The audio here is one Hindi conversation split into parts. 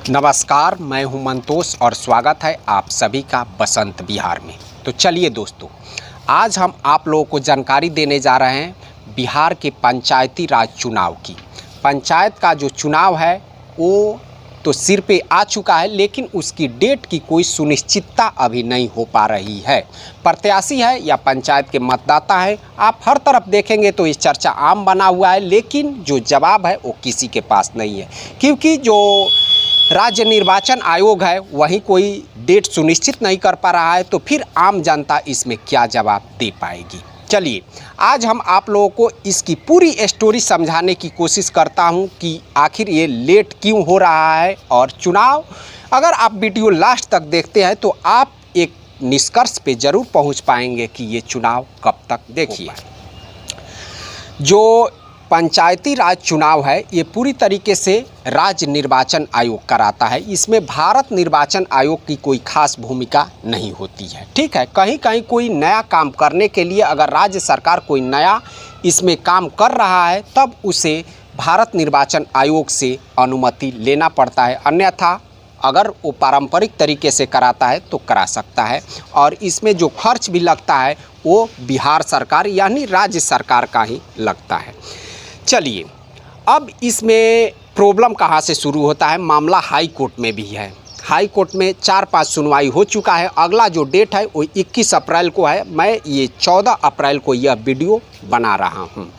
नमस्कार, मैं हूं मंतोष और स्वागत है आप सभी का बसंत बिहार में। तो चलिए दोस्तों, आज हम आप लोगों को जानकारी देने जा रहे हैं बिहार के पंचायती राज चुनाव की। पंचायत का जो चुनाव है वो तो सिर पे आ चुका है, लेकिन उसकी डेट की कोई सुनिश्चितता अभी नहीं हो पा रही है। प्रत्याशी है या पंचायत के मतदाता है, आप हर तरफ देखेंगे तो इस चर्चा आम बना हुआ है, लेकिन जो जवाब है वो किसी के पास नहीं है, क्योंकि जो राज्य निर्वाचन आयोग है वहीं कोई डेट सुनिश्चित नहीं कर पा रहा है। तो फिर आम जनता इसमें क्या जवाब दे पाएगी। चलिए, आज हम आप लोगों को इसकी पूरी स्टोरी समझाने की कोशिश करता हूं कि आखिर ये लेट क्यों हो रहा है। और चुनाव, अगर आप वीडियो लास्ट तक देखते हैं तो आप एक निष्कर्ष पे ज़रूर पहुंच पाएंगे कि ये चुनाव कब तक। देखिए, जो पंचायती राज चुनाव है ये पूरी तरीके से राज्य निर्वाचन आयोग कराता है। इसमें भारत निर्वाचन आयोग की कोई खास भूमिका नहीं होती है। ठीक है, कहीं कहीं कोई नया काम करने के लिए अगर राज्य सरकार कोई नया इसमें काम कर रहा है तब उसे भारत निर्वाचन आयोग से अनुमति लेना पड़ता है, अन्यथा अगर वो पारंपरिक तरीके से कराता है तो करा सकता है। और इसमें जो खर्च भी लगता है वो बिहार सरकार यानी राज्य सरकार का ही लगता है। चलिए, अब इसमें प्रॉब्लम कहाँ से शुरू होता है। मामला हाई कोर्ट में भी है। हाई कोर्ट में 4-5 सुनवाई हो चुका है। अगला जो डेट है वो 21 अप्रैल को है। मैं ये 14 अप्रैल को यह वीडियो बना रहा हूँ।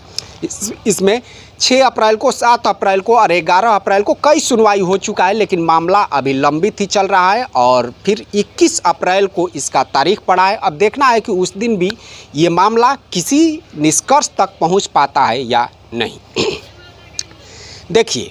इसमें 6 अप्रैल को, 7 अप्रैल को और 11 अप्रैल को कई सुनवाई हो चुका है, लेकिन मामला अभी लंबित ही चल रहा है। और फिर 21 अप्रैल को इसका तारीख पड़ा है। अब देखना है कि उस दिन भी ये मामला किसी निष्कर्ष तक पहुँच पाता है या नहीं। देखिए,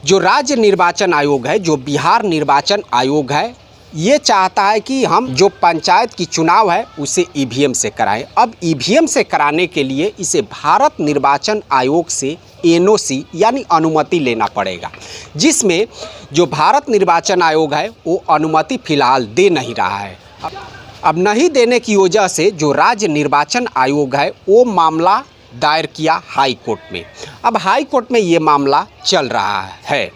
जो राज्य निर्वाचन आयोग है, जो बिहार निर्वाचन आयोग है, ये चाहता है कि हम जो पंचायत की चुनाव है उसे ईवीएम से कराएं। अब ईवीएम से कराने के लिए इसे भारत निर्वाचन आयोग से एनओसी यानी अनुमति लेना पड़ेगा, जिसमें जो भारत निर्वाचन आयोग है वो अनुमति फ़िलहाल दे नहीं रहा है। अब नहीं देने की वजह से जो राज्य निर्वाचन आयोग है वो मामला दायर किया हाई कोर्ट में। अब हाई कोर्ट में ये मामला चल रहा है।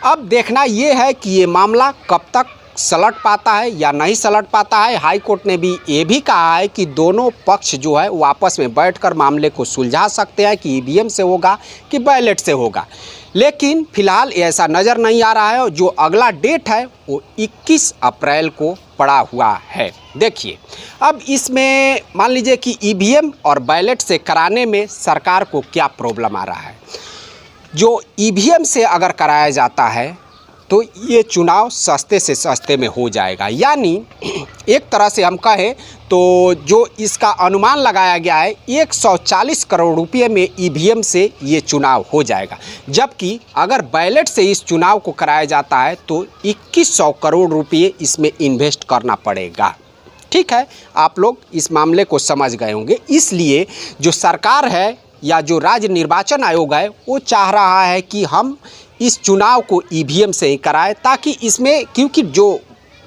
अब देखना ये है कि ये मामला कब तक सलट पाता है या नहीं सलट पाता है। हाई कोर्ट ने भी ये भी कहा है कि दोनों पक्ष जो है वो आपस में बैठकर मामले को सुलझा सकते हैं कि ईवीएम से होगा कि बैलेट से होगा, लेकिन फ़िलहाल ऐसा नज़र नहीं आ रहा है। जो अगला डेट है वो 21 अप्रैल को पड़ा हुआ है। देखिए, अब इसमें मान लीजिए कि ईवीएम और बैलेट से कराने में सरकार को क्या प्रॉब्लम आ रहा है। जो ईवीएम से अगर कराया जाता है तो ये चुनाव सस्ते से सस्ते में हो जाएगा, यानी एक तरह से हम कहें तो जो इसका अनुमान लगाया गया है 140 करोड़ रुपये में ईवीएम से ये चुनाव हो जाएगा। जबकि अगर बैलेट से इस चुनाव को कराया जाता है तो 2100 करोड़ रुपये इसमें इन्वेस्ट करना पड़ेगा। ठीक है, आप लोग इस मामले को समझ गए होंगे। इसलिए जो सरकार है या जो राज्य निर्वाचन आयोग है वो चाह रहा है कि हम इस चुनाव को ईवीएम से ही कराएं, ताकि इसमें, क्योंकि जो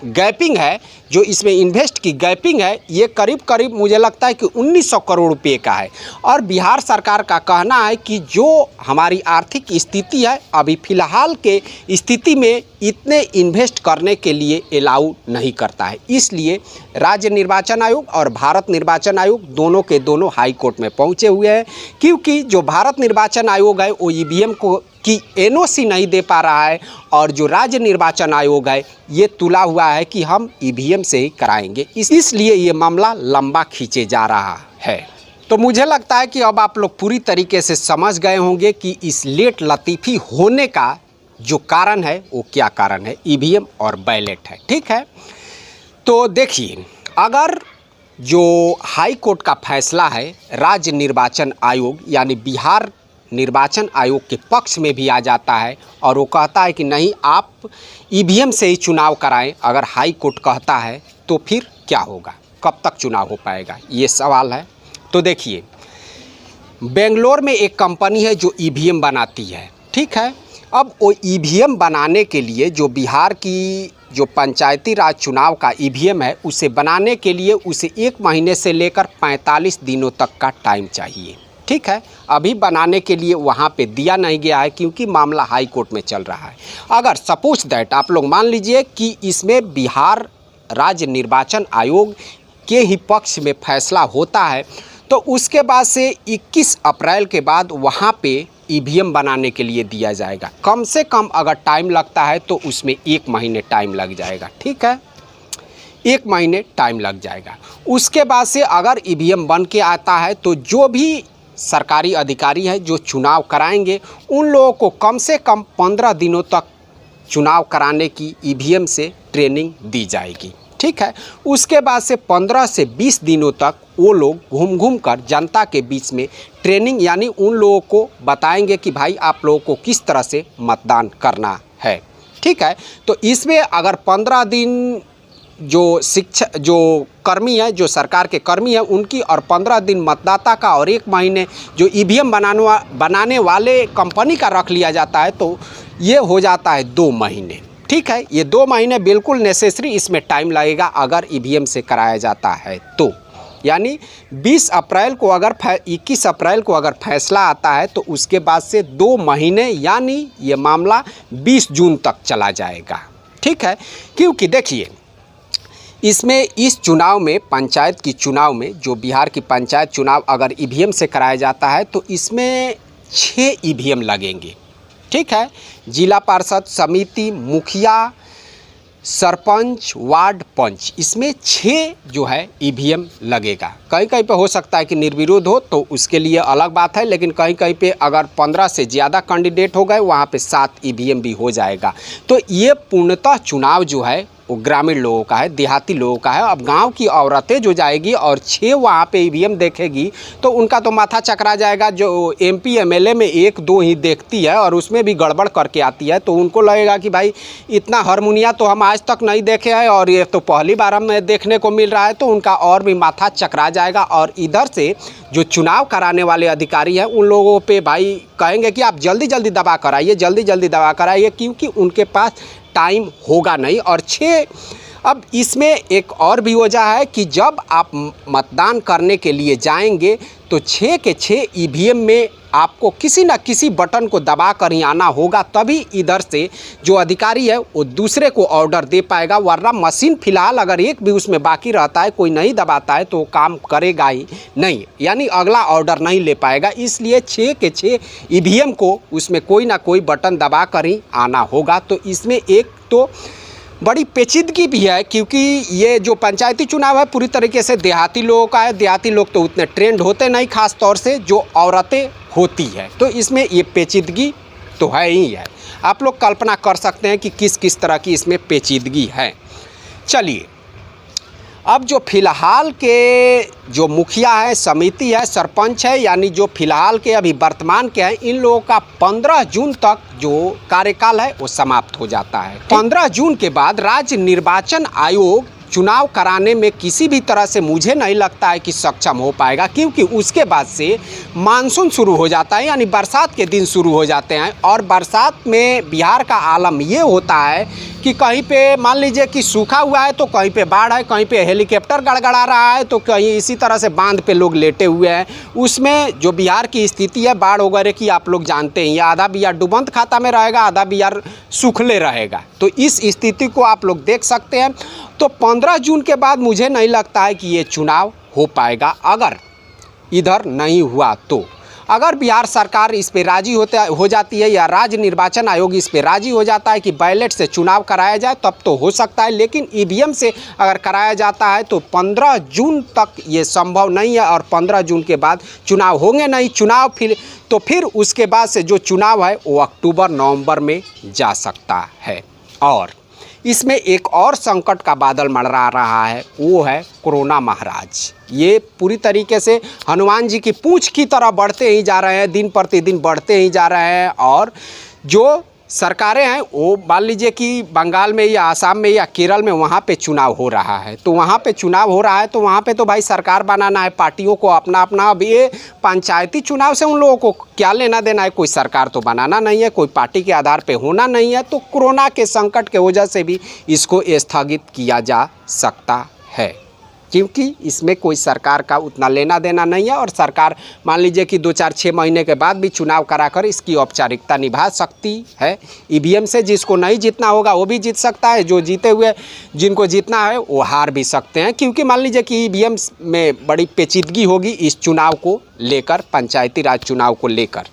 गैपिंग है, जो इसमें इन्वेस्ट की गैपिंग है, ये करीब करीब मुझे लगता है कि 1900 करोड़ रुपए का है। और बिहार सरकार का कहना है कि जो हमारी आर्थिक स्थिति है अभी फ़िलहाल के स्थिति में इतने इन्वेस्ट करने के लिए अलाउ नहीं करता है। इसलिए राज्य निर्वाचन आयोग और भारत निर्वाचन आयोग दोनों के दोनों हाई कोर्ट में पहुँचे हुए हैं, क्योंकि जो भारत निर्वाचन आयोग है वो ईवीएम को की एनओसी नहीं दे पा रहा है और जो राज्य निर्वाचन आयोग है ये तुला हुआ है कि हम ईवीएम से ही कराएंगे। इसलिए ये मामला लंबा खींचे जा रहा है। तो मुझे लगता है कि अब आप लोग पूरी तरीके से समझ गए होंगे कि इस लेट लतीफ़ी होने का जो कारण है वो क्या कारण है, ईवीएम और बैलेट है। ठीक है, तो देखिए, अगर जो हाई कोर्ट का फैसला है राज्य निर्वाचन आयोग यानी बिहार निर्वाचन आयोग के पक्ष में भी आ जाता है और वो कहता है कि नहीं, आप ईवीएम से ही चुनाव कराएं, अगर हाई कोर्ट कहता है तो फिर क्या होगा, कब तक चुनाव हो पाएगा, ये सवाल है। तो देखिए, बेंगलोर में एक कंपनी है जो ईवीएम बनाती है। ठीक है, अब वो ईवीएम बनाने के लिए जो बिहार की जो पंचायती राज चुनाव का ईवीएम है उसे बनाने के लिए उसे 1 महीने से लेकर 45 दिनों तक का टाइम चाहिए। ठीक है, अभी बनाने के लिए वहाँ पे दिया नहीं गया है क्योंकि मामला हाई कोर्ट में चल रहा है। अगर सपोज दैट आप लोग मान लीजिए कि इसमें बिहार राज्य निर्वाचन आयोग के ही पक्ष में फैसला होता है तो उसके बाद से 21 अप्रैल के बाद वहाँ पे ईवीएम बनाने के लिए दिया जाएगा। कम से कम अगर टाइम लगता है तो उसमें 1 महीने टाइम लग जाएगा, ठीक है, 1 महीने टाइम लग जाएगा। उसके बाद से अगर ईवीएम बन के आता है तो जो भी सरकारी अधिकारी है जो चुनाव कराएंगे उन लोगों को कम से कम 15 दिनों तक चुनाव कराने की ईवीएम से ट्रेनिंग दी जाएगी, ठीक है। उसके बाद से 15 से 20 दिनों तक वो लोग घूम घूम कर जनता के बीच में ट्रेनिंग यानी उन लोगों को बताएंगे कि भाई आप लोगों को किस तरह से मतदान करना है, ठीक है। तो इसमें अगर 15 दिन जो कर्मी है, जो सरकार के कर्मी है उनकी, और 15 दिन मतदाता का, और 1 महीने जो ईवीएम बनाने वाले कंपनी का रख लिया जाता है तो ये हो जाता है 2 महीने, ठीक है। ये 2 महीने बिल्कुल नेसेसरी इसमें टाइम लगेगा अगर ईवीएम से कराया जाता है तो, यानी 21 अप्रैल को अगर फैसला आता है तो उसके बाद से 2 महीने यानी ये मामला 20 जून तक चला जाएगा, ठीक है। क्योंकि देखिए इसमें इस चुनाव में, पंचायत की चुनाव में, जो बिहार की पंचायत चुनाव अगर ईवीएम से कराया जाता है तो इसमें 6 ईवीएम लगेंगे, ठीक है। जिला पार्षद, समिति, मुखिया, सरपंच, वार्ड पंच, इसमें 6 जो है ईवीएम लगेगा। कहीं कहीं पे हो सकता है कि निर्विरोध हो तो उसके लिए अलग बात है, लेकिन कहीं कहीं पे अगर 15 से ज़्यादा कैंडिडेट हो गए वहाँ पे 7 ईवीएम भी हो जाएगा। तो ये पूर्णतः चुनाव जो है वो ग्रामीण लोगों का है, देहाती लोगों का है। अब गांव की औरतें जो जाएगी और 6 वहाँ पे ईवीएम देखेगी तो उनका तो माथा चकरा जाएगा। जो एमपी एमएलए में 1-2 ही देखती है और उसमें भी गड़बड़ करके आती है तो उनको लगेगा कि भाई इतना हारमोनिया तो हम आज तक नहीं देखे हैं और ये तो पहली बार हमें देखने को मिल रहा है, तो उनका और भी माथा चकरा जाएगा। और इधर से जो चुनाव कराने वाले अधिकारी हैं उन लोगों पे भाई कहेंगे कि आप जल्दी जल्दी दबा कराइए, जल्दी जल्दी दबा कराइए, क्योंकि उनके पास टाइम होगा नहीं। और 6 अब इसमें एक और भी वजह है कि जब आप मतदान करने के लिए जाएंगे तो 6 के 6 ईवीएम में आपको किसी न किसी बटन को दबा कर ही आना होगा, तभी इधर से जो अधिकारी है वो दूसरे को ऑर्डर दे पाएगा। वरना मशीन फ़िलहाल अगर एक भी उसमें बाकी रहता है, कोई नहीं दबाता है तो काम करेगा ही नहीं, यानी अगला ऑर्डर नहीं ले पाएगा। इसलिए 6 के 6 ईवीएम को उसमें कोई ना कोई बटन दबा कर ही आना होगा। तो इसमें एक तो बड़ी पेचीदगी भी है क्योंकि ये जो पंचायती चुनाव है पूरी तरीके से देहाती लोगों का है। देहाती लोग तो उतने ट्रेंड होते नहीं, ख़ास तौर से जो औरतें होती है, तो इसमें ये पेचीदगी तो है ही है। आप लोग कल्पना कर सकते हैं कि किस किस तरह की इसमें पेचीदगी है। चलिए, अब जो फ़िलहाल के जो मुखिया है, समिति है, सरपंच है, यानी जो फ़िलहाल के अभी वर्तमान के हैं, इन लोगों का 15 जून तक जो कार्यकाल है वो समाप्त हो जाता है। 15 जून के बाद राज्य निर्वाचन आयोग चुनाव कराने में किसी भी तरह से मुझे नहीं लगता है कि सक्षम हो पाएगा, क्योंकि उसके बाद से मानसून शुरू हो जाता है, यानी बरसात के दिन शुरू हो जाते हैं। और बरसात में बिहार का आलम ये होता है कि कहीं पे मान लीजिए कि सूखा हुआ है तो कहीं पे बाढ़ है, कहीं पे हेलीकॉप्टर गड़गड़ा रहा है, तो कहीं इसी तरह से बांध पे लोग लेटे हुए हैं। उसमें जो बिहार की स्थिति है बाढ़ वगैरह की आप लोग जानते हैं, या आधा बिहार डूबंत खाता में रहेगा, आधा बिहार सूखले रहेगा। तो इस स्थिति को आप लोग देख सकते हैं। तो 15 जून के बाद मुझे नहीं लगता है कि ये चुनाव हो पाएगा। अगर इधर नहीं हुआ तो, अगर बिहार सरकार इस पे राज़ी हो जाती है या राज्य निर्वाचन आयोग इस पे राज़ी हो जाता है कि बैलेट से चुनाव कराया जाए तब तो हो सकता है, लेकिन ईवीएम से अगर कराया जाता है तो 15 जून तक ये संभव नहीं है। और 15 जून के बाद चुनाव होंगे नहीं। चुनाव फिर उसके बाद से जो चुनाव है वो अक्टूबर नवंबर में जा सकता है। और इसमें एक और संकट का बादल मंडरा रहा है, वो है कोरोना महाराज। ये पूरी तरीके से हनुमान जी की पूंछ की तरह बढ़ते ही जा रहे हैं, दिन प्रतिदिन बढ़ते ही जा रहे हैं। और जो सरकारें हैं वो मान लीजिए कि बंगाल में या आसाम में या केरल में वहाँ पे चुनाव हो रहा है, तो वहाँ पे चुनाव हो रहा है तो वहाँ पे तो भाई सरकार बनाना है, पार्टियों को अपना अपना। अब ये पंचायती चुनाव से उन लोगों को क्या लेना देना है, कोई सरकार तो बनाना नहीं है, कोई पार्टी के आधार पे होना नहीं है। तो कोरोना के संकट के वजह से भी इसको स्थगित किया जा सकता है। क्योंकि इसमें कोई सरकार का उतना लेना देना नहीं है और सरकार मान लीजिए कि 2-4-6 महीने के बाद भी चुनाव कराकर इसकी औपचारिकता निभा सकती है। ईवीएम से जिसको नहीं जीतना होगा वो भी जीत सकता है, जो जीते हुए जिनको जीतना है वो हार भी सकते हैं, क्योंकि मान लीजिए कि ईवीएम में बड़ी पेचीदगी होगी इस चुनाव को लेकर, पंचायती राज चुनाव को लेकर।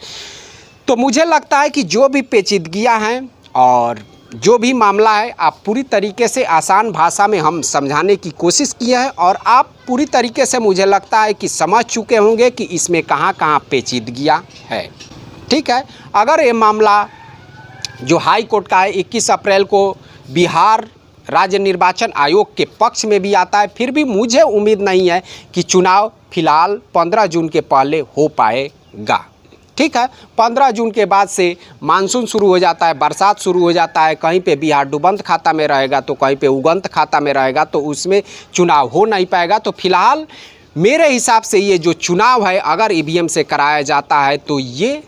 तो मुझे लगता है कि जो भी पेचीदगियाँ हैं और जो भी मामला है आप पूरी तरीके से आसान भाषा में हम समझाने की कोशिश किए हैं और आप पूरी तरीके से मुझे लगता है कि समझ चुके होंगे कि इसमें कहाँ कहाँ पेचीदगियाँ है। ठीक है, अगर ये मामला जो हाई कोर्ट का है 21 अप्रैल को बिहार राज्य निर्वाचन आयोग के पक्ष में भी आता है, फिर भी मुझे उम्मीद नहीं है कि चुनाव फिलहाल 15 जून के पहले हो पाएगा। ठीक है, 15 जून के बाद से मानसून शुरू हो जाता है, बरसात शुरू हो जाता है, कहीं पे बिहार डूबंत खाता में रहेगा तो कहीं पे उगंत खाता में रहेगा, तो उसमें चुनाव हो नहीं पाएगा। तो फिलहाल मेरे हिसाब से ये जो चुनाव है अगर ईवीएम से कराया जाता है तो ये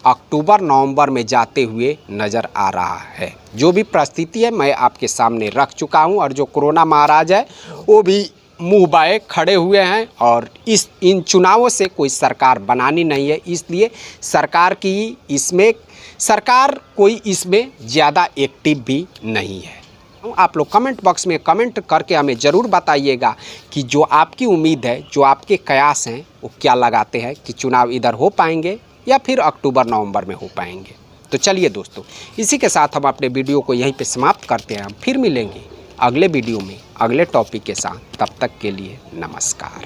अक्टूबर नवंबर में जाते हुए नज़र आ रहा है। जो भी परिस्थिति है मैं आपके सामने रख चुका हूँ और जो कोरोना महाराज है वो भी मुँह बाए खड़े हुए हैं और इन चुनावों से कोई सरकार बनानी नहीं है, इसलिए सरकार कोई इसमें ज़्यादा एक्टिव भी नहीं है। आप लोग कमेंट बॉक्स में कमेंट करके हमें ज़रूर बताइएगा कि जो आपकी उम्मीद है, जो आपके कयास हैं वो क्या लगाते हैं कि चुनाव इधर हो पाएंगे या फिर अक्टूबर नवंबर में हो पाएंगे। तो चलिए दोस्तों, इसी के साथ हम अपने वीडियो को यहीं पे समाप्त करते हैं। हम फिर मिलेंगे अगले वीडियो में अगले टॉपिक के साथ, तब तक के लिए नमस्कार।